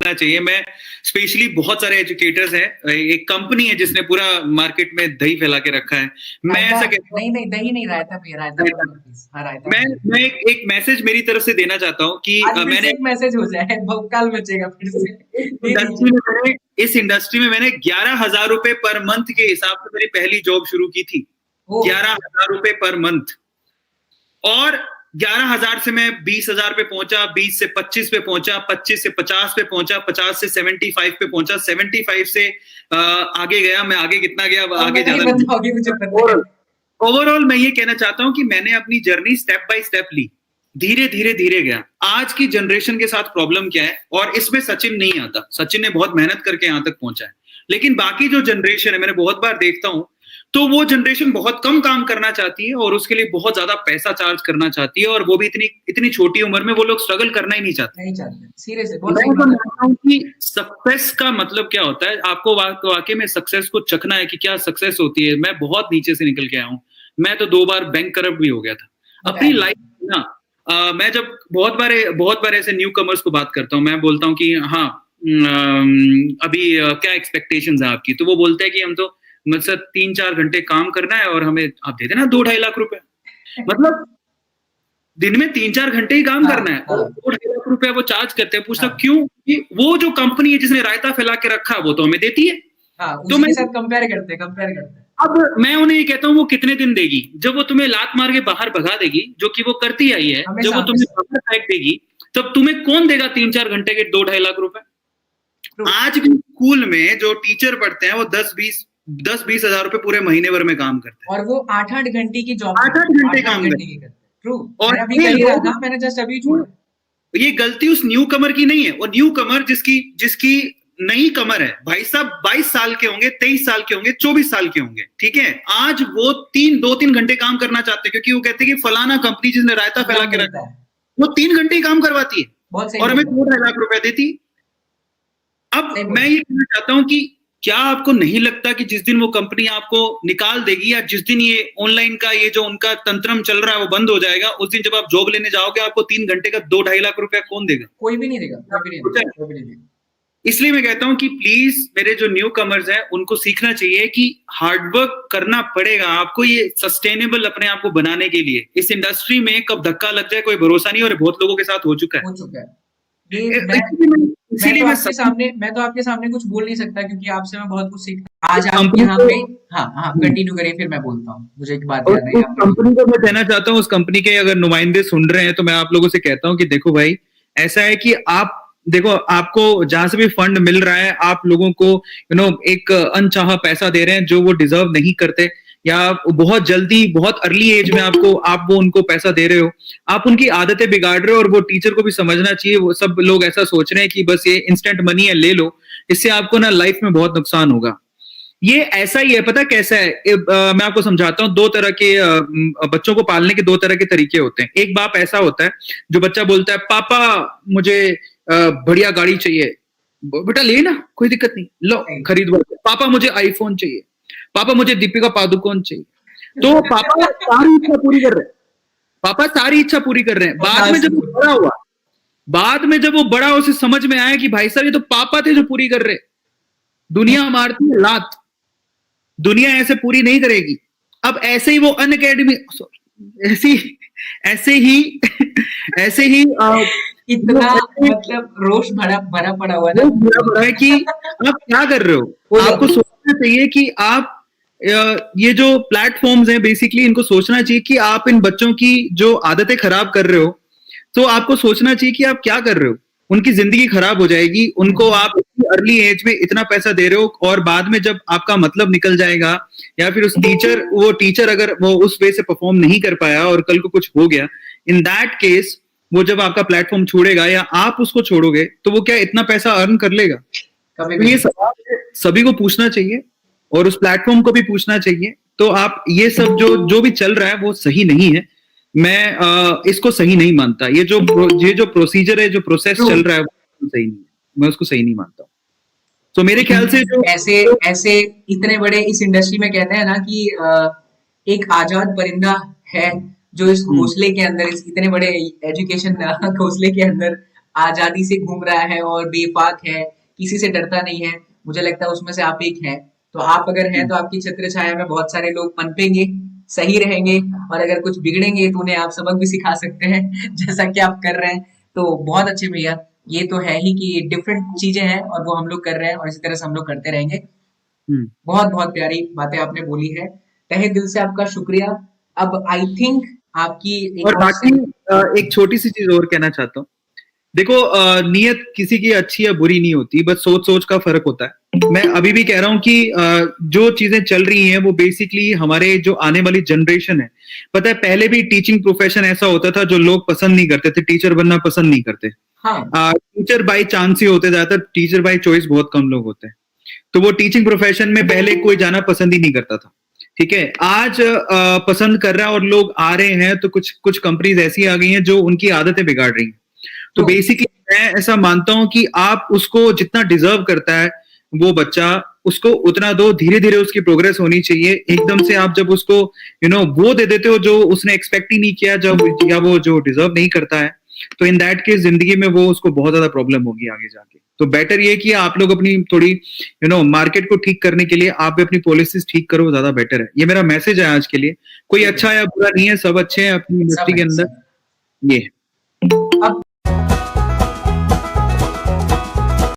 सीखना चाहिए। मैं स्पेशली बहुत सारे एजुकेटर्स हैं, एक कंपनी है जिसने पूरा मार्केट में दही फैला के रखा है। मैं रायता ऐसा कहता नहीं नहीं, दही नहीं, रायता पिए, रायता हूँ, बोलो प्लीज। हाँ, रायता मैं पिए। मैं एक मैसेज मेरी तरफ से देना चाहता हूँ कि आज फिर से मैंने एक मैसेज हो जाए, भौकाल मचेगा फिर से। इस दे इंडस्ट्री दीजिए। में मैंने इस इंडस्ट्री में मैंने 11,000 रुपए पर मंथ के हिसाब से मेरी पहली जॉब शुरू की थी। ओ 11,000 रुपए पर मंथ। और 11,000 से मैं 20,000 पे पहुंचा, 20 से 25 पे पहुंचा, 25 से 50 पे पहुंचा, 50 से 75 पे पहुंचा, 75 से आगे गया। मैं आगे कितना गया, आगे नहीं ज्यादा बताओगे, मुझे पता है। ओवरऑल मैं ये कहना चाहता हूं कि मैंने अपनी जर्नी स्टेप बाय स्टेप ली, धीरे धीरे धीरे गया। आज की जनरेशन के साथ प्रॉब्लम क्या है, और इसमें सचिन नहीं आता, सचिन ने बहुत मेहनत करके यहां तक पहुंचा है, लेकिन बाकी जो जनरेशन है, मैंने बहुत बार देखता हूं, तो वो जनरेशन बहुत कम काम करना चाहती है और उसके लिए बहुत ज्यादा पैसा चार्ज करना चाहती है, और वो भी इतनी इतनी छोटी उम्र में वो लोग स्ट्रगल करना ही नहीं चाहते। नहीं चाहते, सीरियस है, बहुत मैं सही तो बात है। मानता हूं कि सक्सेस का मतलब क्या होता है, आपको वाकई में सक्सेस को चखना है कि क्या सक्सेस होती है। मैं बहुत नीचे से निकल के आया हूं, मैं तो 2 बार बैंक करप्ट भी हो गया था अपनी लाइफ में ना। मैं जब बहुत बार ऐसे न्यू कमर्स को बात करता हूँ, मैं बोलता हूँ कि हाँ, अभी क्या एक्सपेक्टेशंस है आपकी, तो वो बोलते हैं कि हम तो मतलब 3-4 घंटे काम करना है और हमें आप दे देना 2-2.5 लाख रुपए। मतलब दिन में 3-4 घंटे ही काम हाँ, करना है और हाँ, 2-2.5 लाख रुपए वो चार्ज करते हैं। पूछता हाँ, क्यों? कि वो जो कंपनी है जिसने रायता फैला के रखा वो तो हमें देती है। हाँ, तो उसी मैं के साथ कंपेयर करते हैं, कंपेयर करते हैं। अब मैं उन्हें ये कहता हूँ, वो कितने दिन देगी? जब वो तुम्हें लात मार के बाहर भगा देगी, जो कि वो करती आई है, जब हमेशा वो तुम्हें हमेशा। बाहर फेंक देगी, तब तुम्हें कौन देगा 3-4 घंटे के 2-2.5 लाख रुपए? ट्रू। आज भी स्कूल में जो टीचर पढ़ते हैं वो 10-20 हजार रुपए पूरे महीने भर में काम करते और वो 8-8 घंटे की जॉब हैं, करते 8-8 हैं, घंटे 8-8 काम घंटे करते की करते हैं। ट्रू। हैं। और मैं अभी ये कर ही रहा लोग, था, मैंने जस्ट अभी छोड़ा। ये गलती उस न्यू कमर की नहीं है। वो न्यू कमर जिसकी जिसकी नई कमर है, भाई साहब 22 साल के होंगे, 23 साल के होंगे, 24 साल के होंगे, ठीक है, आज वो 2-3 घंटे काम करना चाहते हैं, क्योंकि वो कहते हैं कि फलाना कंपनी जिसने रायता फैला काम के मिलता रखा, है। वो 3 घंटे ही काम करवाती है बहुत सही और हमें बोल रहे हो। 2-2.5 लाख रुपए देती है। अब सही बोल मैं रहे हो। ये कहना चाहता हूं कि क्या आपको नहीं लगता कि जिस दिन वो कंपनी आपको निकाल देगी, या जिस दिन ये ऑनलाइन का ये जो उनका तंत्रम चल रहा है वो बंद हो जाएगा, उस दिन जब आप जॉब लेने जाओगे, आपको 3 घंटे का 2-2.5 लाख रुपया कौन देगा? कोई भी नहीं देगा, कोई भी नहीं सोचा देगा, है? कोई भी नहीं देगा। इसलिए मैं कहता हूं कि प्लीज मेरे जो न्यू कमर्स हैं उनको सीखना चाहिए कि हार्डवर्क करना पड़ेगा आपको, ये सस्टेनेबल अपने आप को बनाने के लिए। इस इंडस्ट्री में कब धक्का लग जाए कोई भरोसा नहीं, और बहुत लोगों के साथ हो चुका है। हो चुका है। ये इसीलिए मैं सब मैं तो आपके सामने कुछ बोल नहीं सकता, क्योंकि आपसे मैं बहुत कुछ सीखता आज आप कंपनी यहाँ को, पे। हाँ हाँ, कंटिन्यू करिए, फिर मैं बोलता हूँ, मुझे एक बात और याद आई, उस आप कंटिन्यू। कंपनी को मैं कहना चाहता हूँ, उस कंपनी के अगर नुमाइंदे सुन रहे हैं तो मैं आप लोगों से कहता हूँ कि देखो भाई, ऐसा है कि आप देखो, आपको जहां से भी फंड मिल रहा है, आप लोगों को एक अनचाहा पैसा दे रहे हैं जो वो डिजर्व नहीं करते, या बहुत जल्दी बहुत अर्ली एज में आप वो उनको पैसा दे रहे हो, आप उनकी आदतें बिगाड़ रहे हो। और वो टीचर को भी समझना चाहिए, वो सब लोग ऐसा सोच रहे हैं कि बस ये इंस्टेंट मनी है, ले लो, इससे आपको ना लाइफ में बहुत नुकसान होगा। ये ऐसा ही है, पता कैसा है, मैं आपको समझाता हूँ। 2 तरह के बच्चों को पालने के 2 तरह के तरीके होते हैं। एक बाप ऐसा होता है जो बच्चा बोलता है, पापा मुझे बढ़िया गाड़ी चाहिए, बेटा ले ना, कोई दिक्कत नहीं, लो खरीदवा। पापा मुझे आईफोन चाहिए, पापा मुझे दीपिका पादुकोण चाहिए। तो पापा सारी इच्छा पूरी कर रहे हैं, पापा सारी इच्छा पूरी कर रहे हैं। बाद में जब वो बड़ा हुआ, उसे समझ में आया कि भाई साहब ये तो पापा थे जो पूरी कर रहे। दुनिया मारती है लात, दुनिया ऐसे पूरी नहीं करेगी। अब ऐसे ही वो अनअकैडमी, ऐसी ऐसे ही ऐसे ही इतना मतलब रोष भरा भरा पड़ा हुआ ना। बड़ा है कि आप क्या कर रहे हो। आपको सोचना चाहिए कि आप ये जो प्लेटफॉर्म्स हैं, बेसिकली इनको सोचना चाहिए कि आप इन बच्चों की जो आदतें खराब कर रहे हो, तो आपको सोचना चाहिए कि आप क्या कर रहे हो। उनकी जिंदगी खराब हो जाएगी, उनको आप अर्ली एज में इतना पैसा दे रहे हो, और बाद में जब आपका मतलब निकल जाएगा, या फिर वो टीचर अगर वो उस वे से परफॉर्म नहीं कर पाया और कल को कुछ हो गया, इन दैट केस वो जब आपका प्लेटफॉर्म छोड़ेगा या आप उसको छोड़ोगे, तो वो क्या इतना पैसा अर्न कर लेगा? तो ये सवाल सभी को पूछना चाहिए, और उस प्लेटफॉर्म को भी पूछना चाहिए। तो आप ये सब जो भी चल रहा है वो सही नहीं है। मैं इसको सही नहीं मानता। ये जो प्रोसीजर है, जो प्रोसेस चल रहा है वो सही नहीं है, मैं उसको सही नहीं मानता। तो मेरे ख्याल से जो ऐसे इतने बड़े इस इंडस्ट्री में कहते हैं ना कि एक आजाद परिंदा है जो इस घोंसले के अंदर, इस इतने बड़े एजुकेशन घोंसले के अंदर आजादी से घूम रहा है और बेफाक है, किसी से डरता नहीं है, मुझे लगता है उसमें से आप एक हैं। तो आप अगर हैं तो आपकी छत्र छाया में बहुत सारे लोग पनपेंगे, सही रहेंगे, और अगर कुछ बिगड़ेंगे तो उन्हें आप सबक भी सिखा सकते हैं जैसा कि आप कर रहे हैं। तो बहुत अच्छे भैया, ये तो है ही कि डिफरेंट चीजें हैं और वो हम लोग कर रहे हैं और इसी तरह से हम लोग करते रहेंगे। हम्म। बहुत बहुत प्यारी बातें आपने बोली है, तहे दिल से आपका शुक्रिया। अब आई थिंक आपकी और एक और बाकी एक छोटी सी चीज और कहना चाहता हूँ। देखो नीयत किसी की अच्छी या बुरी नहीं होती, बस सोच सोच का फर्क होता है। मैं अभी भी कह रहा हूँ कि जो चीजें चल रही हैं वो बेसिकली हमारे जो आने वाली जनरेशन है। पता है पहले भी टीचिंग प्रोफेशन ऐसा होता था जो लोग पसंद नहीं करते थे, टीचर बनना पसंद नहीं करते। हाँ टीचर बाई चांस ही होते, ज्यादातर टीचर बाई चॉइस बहुत कम लोग होते हैं। तो वो टीचिंग प्रोफेशन में पहले कोई जाना पसंद ही नहीं करता था। ठीक है, आज पसंद कर रहा है और लोग आ रहे हैं, तो कुछ कुछ कंपनीज ऐसी आ गई हैं जो उनकी आदतें बिगाड़ रही हैं। तो तो बेसिकली मैं ऐसा मानता हूं कि आप उसको जितना डिजर्व करता है वो बच्चा, उसको उतना दो। धीरे धीरे उसकी प्रोग्रेस होनी चाहिए। एकदम से आप जब उसको वो दे देते हो जो उसने एक्सपेक्ट ही नहीं किया, जब या वो जो डिजर्व नहीं करता है, तो इन दैट केस जिंदगी में वो उसको बहुत ज्यादा प्रॉब्लम होगी आगे जाके। तो बेटर ये कि आप लोग अपनी थोड़ी मार्केट को ठीक करने के लिए आप भी अपनी पॉलिसीज ठीक करो, ज्यादा बेटर है। ये मेरा मैसेज है आज के लिए। कोई ठीक है, अच्छा या बुरा नहीं है, सब अच्छे हैं अपनी सब इंडस्ट्री के है अंदर। सब। ये है। अब